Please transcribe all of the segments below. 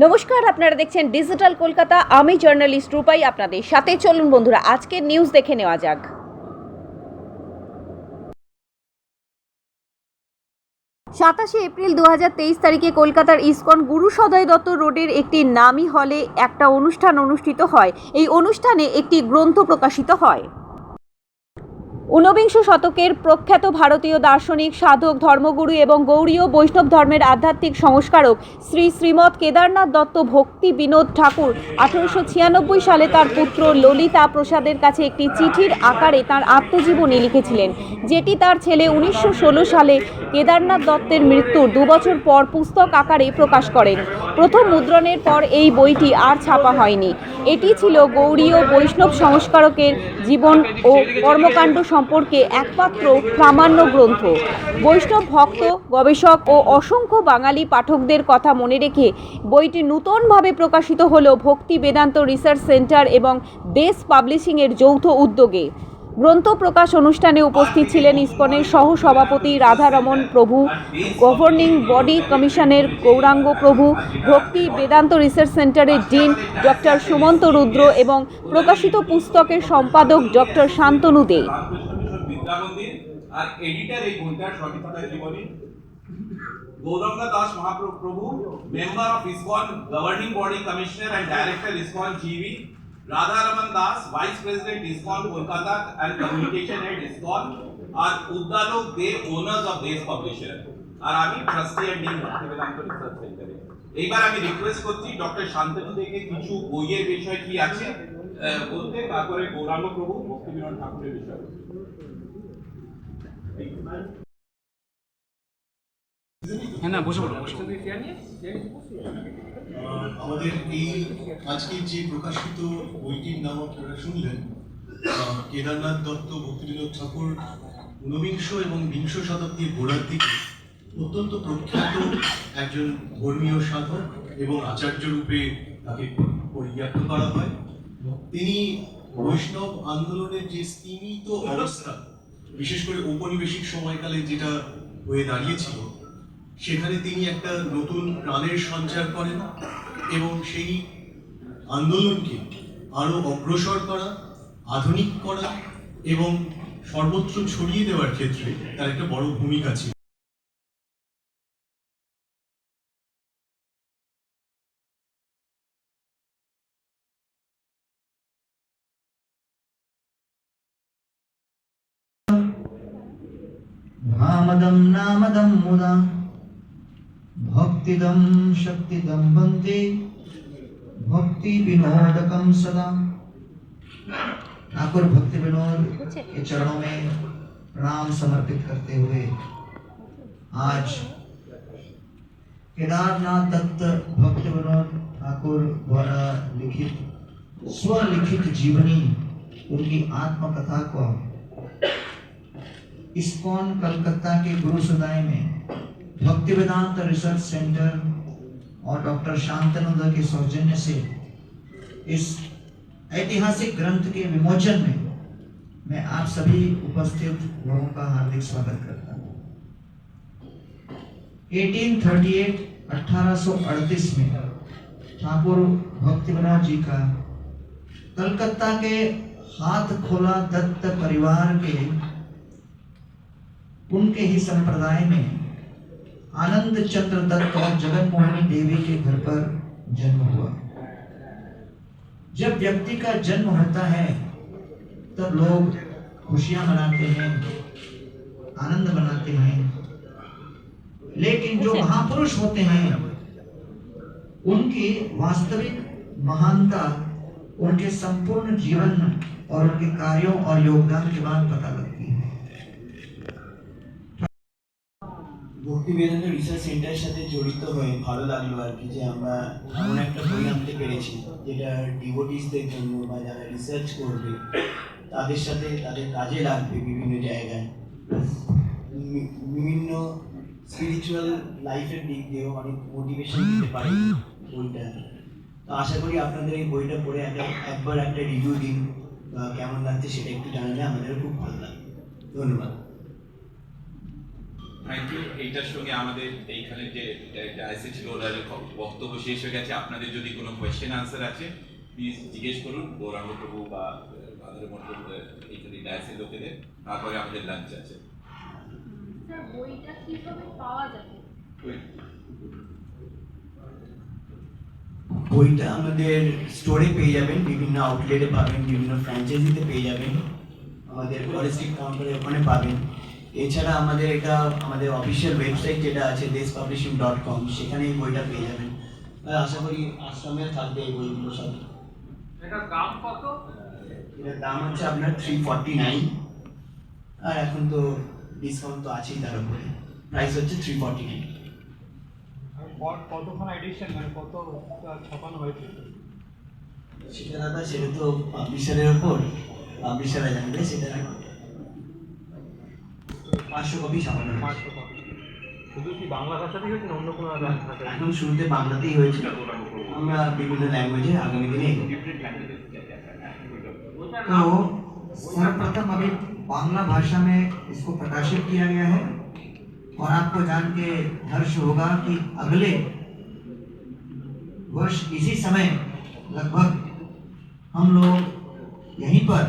নমস্কার, আপনারা দেখছেন ডিজিটাল কলকাতা। আমি জার্নালিস্ট রূপাই আপনাদের সাথে। চলুন বন্ধুরা, আজকের নিউজ দেখে নেওয়া যাক। 27 এপ্রিল 2023 তারিখে কলকাতার ইসকন গুরু সদয় দত্ত রোডের একটি নামী হলে একটা অনুষ্ঠান অনুষ্ঠিত হয়। এই অনুষ্ঠানে একটি গ্রন্থ প্রকাশিত হয়। ঊনবিংশ শতকের প্রখ্যাত ভারতীয় দার্শনিক, সাধক, ধর্মগুরু এবং গৌড়ীয় বৈষ্ণব ধর্মের আধ্যাত্মিক সংস্কারক শ্রীমৎ কেদারনাথ দত্ত ভক্তি বিনোদ ঠাকুর 1896 সালে তার পুত্র ললিতা প্রসাদের কাছে একটি চিঠির আকারে তার আত্মজীবনী লিখেছিলেন, যেটি তার ছেলে 1916 সালে কেদারনাথ দত্তের মৃত্যুর 2 বছর পর পুস্তক আকারে প্রকাশ করেন। প্রথম মুদ্রণের পর এই বইটি আর ছাপা হয়নি। এটি ছিল গৌড়ীয় বৈষ্ণব সংস্কারকের জীবন ও কর্মকাণ্ড সম্পর্কে একমাত্র প্রামাণ্য গ্রন্থ। বৈষ্ণব ভক্ত, গবেষক ও অসংখ্য বাঙালি পাঠকদের কথা মনে রেখে বইটি নূতনভাবে প্রকাশিত হলো ভক্তি বেদান্ত রিসার্চ সেন্টার এবং দেশ পাবলিশিংয়ের যৌথ উদ্যোগে। গ্রন্থ প্রকাশ অনুষ্ঠানে উপস্থিত ছিলেন ইসকনের সহ সভাপতি রাধারমণ প্রভু, গভর্নিং বডি কমিশনের গৌরাঙ্গ প্রভু, ভক্তি বেদান্ত রিসার্চ সেন্টারের ডিন ডক্টর সুমন্ত রুদ্র এবং প্রকাশিত পুস্তকের সম্পাদক doctor Santanu De. Gauranga Das Mahaprabhu, member of ISKCON, governing body commissioner and director ISKCON GB, Radharaman Das, Vice President ISKCON Kolkata and Communication Head ISKCON, are Uddalok De, owners of Desh Publisher, আর আমি trustee and dean ভক্তি Vedanta research সেন্টারে। এইবার আমি request করছি doctor Shantanu দেকে কিছু বইয়ের বিষয় কি আছে বলতে, তারপরে গৌরাঙ্গ প্রভু ভক্তি বিনোদ ঠাকুরের বিষয়। হ্যাঁ না বসে পড়ো। আমাদের এই আজকে যে প্রকাশিত বইটির নাম আপনারা শুনলেন, কেদারনাথ দত্ত ভক্তিবিনোদ ঠাকুর ঊনবিংশ এবং বিংশ শতাব্দীর গোড়ার দিকে অত্যন্ত প্রখ্যাত একজন ধর্মীয় সাধক এবং আচার্য রূপে তাকে পরিজ্ঞাত করা হয়। তিনি বৈষ্ণব আন্দোলনের যে স্তিমিত অবস্থা, বিশেষ করে ঔপনিবেশিক সময়কালে যেটা হয়ে দাঁড়িয়েছিল, সেখানে তিনি একটা নতুন প্রাণের সঞ্চার করেন এবং সেই আন্দোলনকে আরো অগ্রসর করা, আধুনিক করা এবং সর্বত্র ছড়িয়ে দেওয়ার ক্ষেত্রে তার একটা বড় ভূমিকা ছিল। भामदं नामदं मुदा भक्तिदं शक्तिदं वन्दे भक्ति विनोदकं सदा। ठाकुर भक्ति विनोद के चरणों में प्रणाम समर्पित करते हुए आज केदारनाथ दत्त भक्ति विनोद ठाकुर द्वारा लिखित स्वलिखित जीवनी, उनकी आत्मकथा को इस्कॉन कलकत्ता के गुरु सदाई में भक्ति वेदांत रिसर्च सेंटर और डॉक्टर शांतनु दा के सौजन्य से इस ऐतिहासिक ग्रंथ के विमोचन में मैं आप सभी उपस्थित लोगों का हार्दिक स्वागत करता हूँ। 1838 में ठाकुर भक्ति विनोद जी का कलकत्ता के हाथ खोला दत्त परिवार के उनके ही संप्रदाय में आनंद चंद्र दत्त और जगन मोहिनी देवी के घर पर जन्म हुआ। जब व्यक्ति का जन्म होता है तब लोग खुशियां मनाते हैं, आनंद मनाते हैं, लेकिन जो महापुरुष होते हैं उनकी वास्तविक महानता उनके संपूर्ण जीवन और उनके कार्यों और योगदान के बाद पता लगती है। ভক্তি বেদান্ত রিসার্চ সেন্টারের সাথে জড়িত হয়ে ভালো লাগলো আর কি, যে আমরা এমন একটা বই আনতে পেরেছি যেটা ডিভোটিসদের জন্য বা যারা রিসার্চ করবে তাদের সাথে তাদের কাজে লাগবে বিভিন্ন জায়গায়, বিভিন্ন স্পিরিচুয়াল লাইফের দিক দিয়েও অনেক মোটিভেশন দিতে পারে বইটা। তো আশা করি আপনাদের এই বইটা পড়ে একবার একটা রিভিউ দিন, কেমন লাগছে সেটা একটু জানালে আমাদের খুব ভালো লাগবে। ধন্যবাদ। Thank you. এইটার সঙ্গে আমাদের এইখানে যে ডায়াসে ছিল ওনার বক্তব্য শেষ হয়ে গেছে। আপনাদের যদি কোনো কোয়েশ্চেন আনসার আছে প্লিজ জিজ্ঞেস করুন গৌরাঙ্গ প্রভু বা এইখানে ডায়াসের লোকেদের। তারপরে আমাদের লাঞ্চ আছে। স্যার বইটা কিভাবে পাওয়া যাবে? বইটা আমাদের স্টোরে পেয়ে যাবেন, বিভিন্ন আউটলেটে পাবেন, বিভিন্ন ফ্র্যাঞ্চাইজিতে পেয়ে যাবেন, আমাদের ফরেস্ট্রিক কাউন্টারে ওখানে পাবেন। এছাড়া আমাদের অফিসিয়াল ওয়েবসাইট যেটা আছে despublishing.com, সেখানে এই বইটা পেয়ে যাবেন। আর আশা করি আশ্রমে থাকবে এই বইগুলো সব। এটার দাম কত? এটার দাম হচ্ছে আপনার 349, আর এখন তো ডিসকাউন্ট তো আছেই, তার উপরে প্রাইস হচ্ছে 349। কতক্ষণ এডিশন মানে কত ছাপানো হয়েছে? সেটা দাদা, সেটা তো পাবলিশারের ওপর, পাবলিশাররা জানবে। সেটা 500 কপি ছাপানো হয়েছে। 500 কপি। শুধু কি বাংলা ভাষাতেই হয়েছে না অন্য কোনো ভাষাতে? এখন শুরুতে বাংলাতেই হয়েছিল, আমরা বিভিন্ন ল্যাঙ্গুয়েজে আগামী দিনে এগোবো। तो सर्वप्रथम अभी बांग्ला भाषा में इसको प्रकाशित किया गया है और आपको जान के हर्ष होगा कि अगले वर्ष इसी समय लगभग हम लोग यहीं पर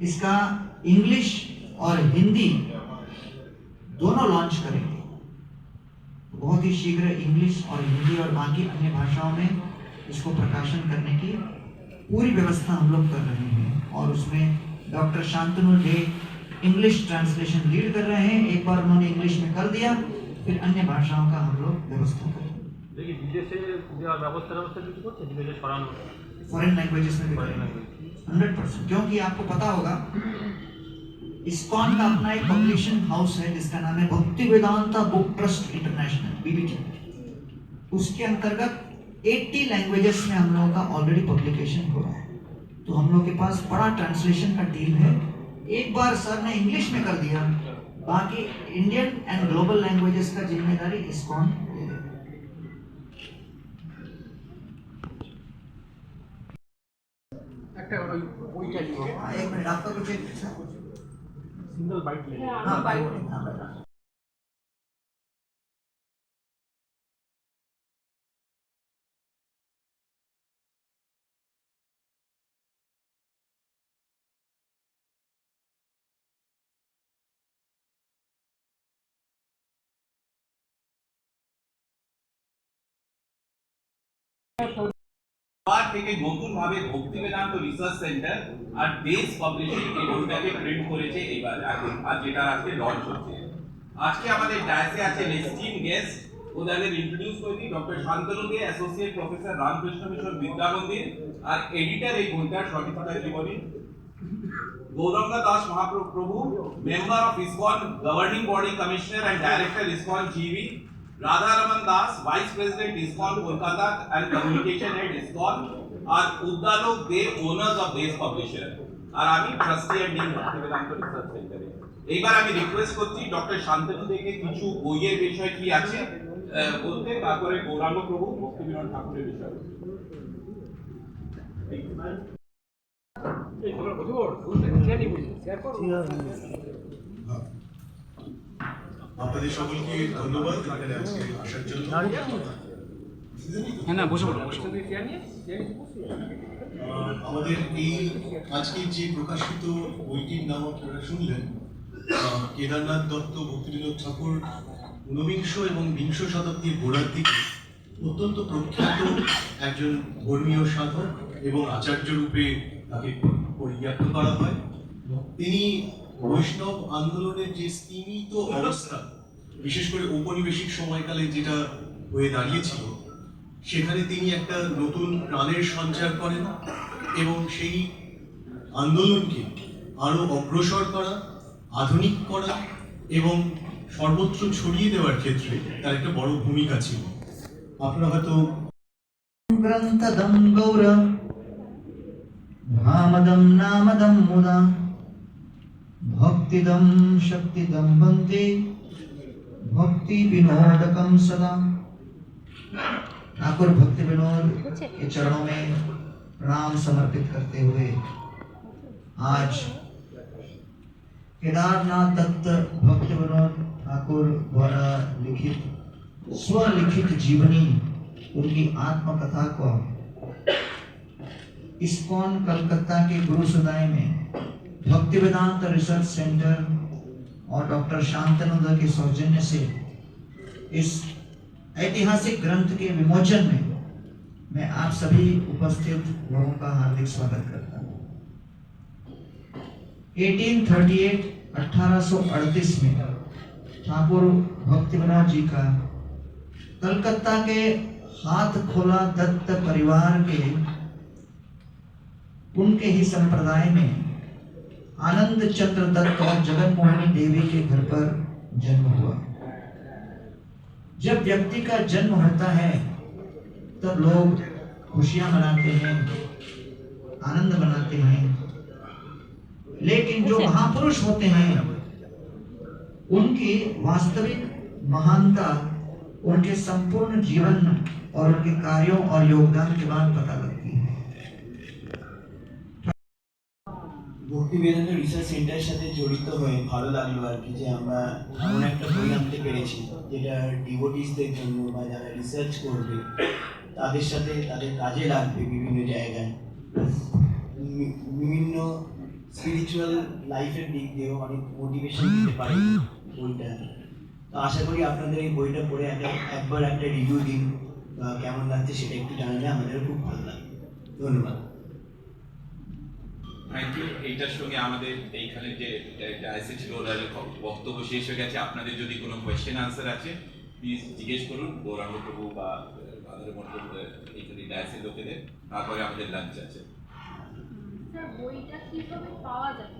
इसका इंग्लिश और हिंदी दोनों लॉन्च करेंगे। बहुत ही शीघ्र इंग्लिश और हिंदी और बाकी अन्य भाषाओं में इसको प्रकाशन करने की पूरी व्यवस्था हम लोग कर रहे हैं और उसमें doctor Shantanu day English translation lead कर रहे हैं। एक बार उन्होंने इंग्लिश में कर दिया, फिर अन्य भाषाओं का हम लोग व्यवस्था करेंगे। দেখি বিদেশে দেওয়ার ব্যবস্থা কিছু করছে, বিদেশে ছড়ানো फॉरेन लैंग्वेजेस में भी करेंगे 100%, क्योंकि आपको पता होगा इस्कॉन का अपना एक पब्लिशिंग हाउस है जिसका नाम है भक्ति Vedanta book trust international, BBT। उसके अंतर्गत 80 लैंग्वेजेस में हम लोगों का ऑलरेडी पब्लिकेशन हो रहा है। तो हम लोग के पास बड़ा ट्रांसलेशन का टीम है। एक बार सर ने इंग्लिश में कर दिया, बाकी इंडियन एंड ग्लोबल लैंग्वेजेस का जिम्मेदारी इस्कॉन ले लेगा। একটা ওই বইটা নিয়ে एक मिनट आपका कुछ সিঙ্গেল বাইট লেগে हाँ बाइक এবার থেকে নতুন ভাবে ভক্তি বেদান্ত রিসার্চ সেন্টার আর দেশ পাবলিশিং এই বইটাকে প্রিন্ট করেছে এইবার এখন, আর যেটা আজকে লঞ্চ হচ্ছে। আজকে আমাদের ডায়াসে আছে এস্টিম গেস্ট, ওদের ইন্ট্রোডিউস করে দিই। Doctor Santanu De, associate professor Ramakrishna Mission Vidya Mandir আর এডিটর এই বইটার সঠিকতা জীবনী। Gauranga Das Mahaprabhu, member of ISKCON governing body commissioner and director ISKCON GB. Radha Raman Das, Vice President ISKCON Kolkata and Communication Head ISKCON, আর Uddalak De, owners of Desh publisher, আর আমি ট্রাস্টি এন্ড ডিন ভক্তি Vedanta research সেন্টারে। এইবার আমি রিকোয়েস্ট করছি ডক্টর শান্তনু দেকে কিছু বইয়ের বিষয় কি আছে বলতে, তারপরে গৌরাঙ্গ প্রভু ভক্তি বিনোদ ঠাকুরের বিষয়। এই তোমরা বুঝতে পারছো শেয়ার করো। আপনাদের সকলকে ধন্যবাদ এখানে আজকে আসার জন্য। হ্যাঁ না বসে পড়ো বসে আমাদের এই আজকের যে প্রকাশিত বইটির নাম আপনারা শুনলেন, কেদারনাথ দত্ত ভক্তিবিনোদ ঠাকুর ঊনবিংশ এবং বিংশ শতাব্দীর গোড়ার দিকে অত্যন্ত প্রখ্যাত একজন ধর্মীয় সাধক এবং আচার্য রূপে তাকে পরিজ্ঞাত করা হয়। তিনি বৈষ্ণব আন্দোলনের যে স্তীমিত অবস্থা, বিশেষ করে ঔপনিবেশিক সময়কালে যেটা হয়ে দাঁড়িয়েছিল, সেখানে তিনি একটা নতুন প্রাণের সঞ্চার করেন এবং সেই আন্দোলনকে আরো অগ্রসর করা, আধুনিক করা এবং সর্বত্র ছড়িয়ে দেওয়ার ক্ষেত্রে তার একটা বড় ভূমিকা ছিল। আপনারা হয়তো ग्रंथदं गौर भामदं नामदं मुदा भक्तिदं शक्तिदं वन्दे भक्ति विनोदकं सदा। ठाकुर भक्ति विनोद के चरणों में प्रणाम समर्पित करते हुए आज केदारनाथ दत्त भक्ति विनोद ठाकुर द्वारा लिखित स्वलिखित जीवनी, उनकी आत्मकथा को इस्कॉन कलकत्ता के गुरु सदाई में भक्ति वेदांत रिसर्च सेंटर और डॉक्टर शांतनु के सौजन्य से इस ऐतिहासिक ग्रंथ के विमोचन में मैं आप सभी उपस्थित लोगों का हार्दिक स्वागत करता हूँ। 1838 में ठाकुर भक्ति विनोद जी का कलकत्ता के हाथ खोला दत्त परिवार के उनके ही संप्रदाय में आनंद चंद्र दत्त और जगन मोहिनी देवी के घर पर जन्म हुआ। जब व्यक्ति का जन्म होता है तब लोग खुशियां मनाते हैं, आनंद मनाते हैं, लेकिन जो महापुरुष होते हैं उनकी वास्तविक महानता उनके संपूर्ण जीवन और उनके कार्यों और योगदान के बाद पता लगती है। ভক্তি বেদান্ত রিসার্চ সেন্টারের সাথে জড়িত হয়ে ভালো লাগলো আর কি, যে আমরা এমন একটা বই আনতে পেরেছি যেটা ডিভোটিসদের জন্য বা যারা রিসার্চ করবে তাদের সাথে তাদের কাজে লাগবে বিভিন্ন জায়গায়, বিভিন্ন স্পিরিচুয়াল লাইফের দিক দিয়েও অনেক মোটিভেশন দিতে পারে বইটা। তো আশা করি আপনাদের এই বইটা পড়ে একবার একটা রিভিউ দিন, বা কেমন লাগছে সেটা একটু জানালে আমাদেরও খুব ভালো লাগবে। ধন্যবাদ। Thank you. এইটার সঙ্গে আমাদের এইখানে যে ডায়াসে ছিল ওরা বক্তব্য শেষ হয়ে গেছে। আপনাদের যদি কোনো কোয়েশ্চেন আনসার আছে প্লিজ জিজ্ঞেস করুন গৌরাঙ্গ প্রভু বা ভাদর মন্ডল এইখানে ডায়াসের লোকেদের। তারপরে আমাদের লাঞ্চ আছে। স্যার বইটা কিভাবে পাওয়া যাবে?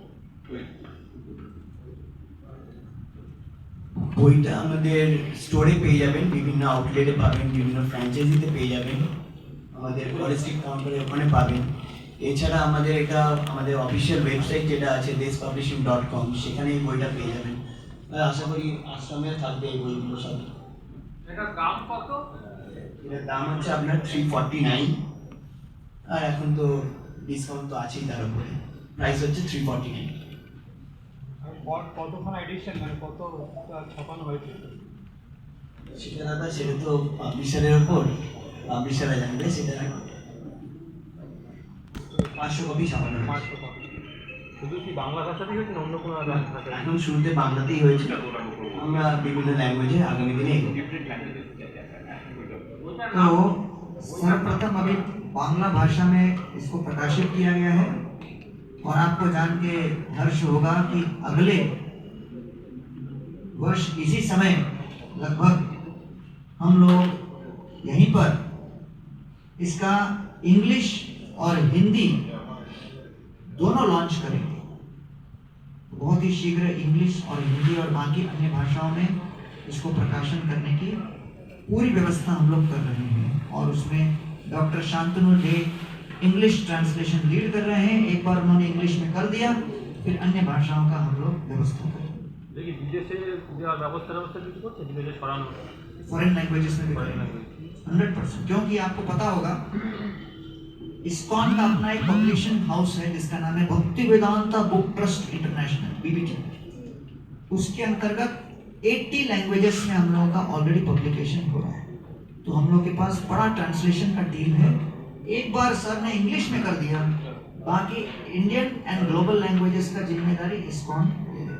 বইটা আমাদের স্টোরে পেয়ে যাবেন, বিভিন্ন আউটলেটে পাবেন, বিভিন্ন ফ্র্যাঞ্চাইজিতে পেয়ে যাবেন, আমাদের ফরেস্ট্রিক কাউন্টারে ওখানে পাবেন। এছাড়া আমাদের আমাদের অফিসিয়াল ওয়েবসাইট যেটা আছে despublishing.com, সেখানে এই বইটা পেয়ে যাবেন। আশা করি আশ্রমে থাকবে এই বইগুলো সব। এটার দাম কত? এটার দাম হচ্ছে আপনার 349, আর এখন তো ডিসকাউন্ট তো আছেই, তার উপরে প্রাইস হচ্ছে 349। কতক্ষণ এডিশন মানে কত ছাপানো হয়েছে সেটা দাদা, সেটা তো পাবলিশারের উপর, পাবলিশাররা জানবে। সেটা 500 কপি ছাপানো হয়েছে। 500 কপি। শুধু কি বাংলা ভাষাতেই হয়েছে না অন্য কোনো ভাষাতে? এখন শুরুতে বাংলাতেই হয়েছিল, আমরা বিভিন্ন ল্যাঙ্গুয়েজে আগামী দিনে तो सर्वप्रथम अभी बांग्ला भाषा में इसको प्रकाशित किया गया है और आपको जान के हर्ष होगा कि अगले वर्ष इसी समय लगभग हम लोग यहीं पर इसका इंग्लिश और हिंदी दोनों लॉन्च करेंगे। बहुत ही शीघ्र इंग्लिश और हिंदी और बाकी अन्य भाषाओं में इसको प्रकाशन करने की पूरी व्यवस्था हम लोग कर रहे हैं और उसमें doctor Shantanu day English translation lead कर रहे हैं। एक बार उन्होंने इंग्लिश में कर दिया, फिर अन्य भाषाओं का हम लोग व्यवस्था करेंगे। দেখি বিদেশে দেওয়ার ব্যবস্থা কিছু করছে, বিদেশে ছড়ানো फॉरेन लैंग्वेजेस में भी करेंगे 100%, क्योंकि आपको पता होगा इस्कॉन का अपना एक पब्लिशिंग हाउस है जिसका नाम है भक्ति Vedanta book trust international BBT। उसके अंतर्गत 80 लैंग्वेजेस में हम लोगों का ऑलरेडी पब्लिकेशन हो रहा है। तो हम लोग के पास बड़ा ट्रांसलेशन का टीम है। एक बार सर ने इंग्लिश में कर दिया, बाकी इंडियन एंड ग्लोबल लैंग्वेजेस का जिम्मेदारी इस्कॉन ले लेगा।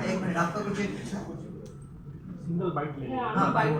एक मिनट आपका कुछ সিঙ্গেল বাইট हाँ बाइट